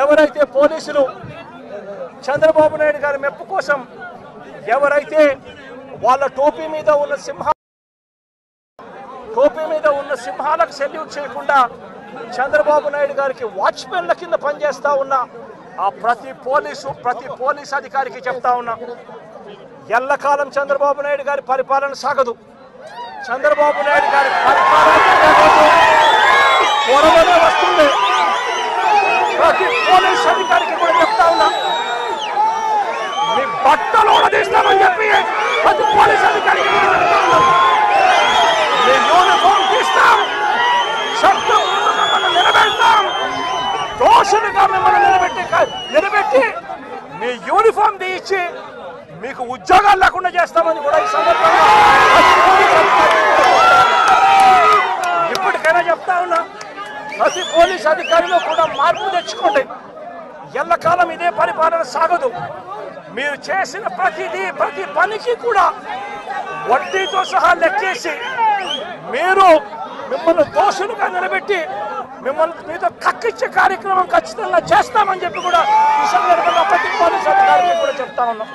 ఎవరైతే పోలీసులు చంద్రబాబు నాయుడు గారి మెప్పు కోసం ఎవరైతే వాళ్ళ టోపీ మీద ఉన్న సింహాలకు సెల్యూట్ చేయకుండా చంద్రబాబు నాయుడు గారికి వాచ్మెన్ల కింద పనిచేస్తా ఉన్న ఆ ప్రతి పోలీస్ అధికారికి చెప్తా ఉన్నా, ఎల్లకాలం చంద్రబాబు నాయుడు గారి పరిపాలన సాగదు. చంద్రబాబు నాయుడు గారి పరిపాలన త్వరలోనే వస్తుంది. ప్రతి పోలీస్ అధికారికి కూడా చెప్తా ఉన్నా, మీ బట్టలు తీస్తామని చెప్పి ప్రతి పోలీస్ అధికారికి మీ యూనిఫామ్ తీస్తాం, శబ్దం మిమ్మల్ని నిలబెడతాం, దోషులుగా మిమ్మల్ని నిలబెట్టి మీ యూనిఫామ్ తీయించి మీకు ఉద్యోగాలు లేకుండా చేస్తామని కూడా ఈ సందర్భంగా ఇప్పటికైనా చెప్తా ఉన్నా, ప్రతి పోలీస్ అధికారిలో కూడా మార్పు తెచ్చుకోండి. ఎల్లకాలం ఇదే పరిపాలన సాగదు. మీరు చేసిన ప్రతి పనికి కూడా వడ్డీతో సహా లెక్కేసి మిమ్మల్ని దోషులుగా నిలబెట్టి మీతో కక్కిచ్చే కార్యక్రమం ఖచ్చితంగా చేస్తామని చెప్పి కూడా ఈ సందర్భంగా ప్రతి పోలీస్ అధికారికి కూడా చెప్తా ఉన్నాం.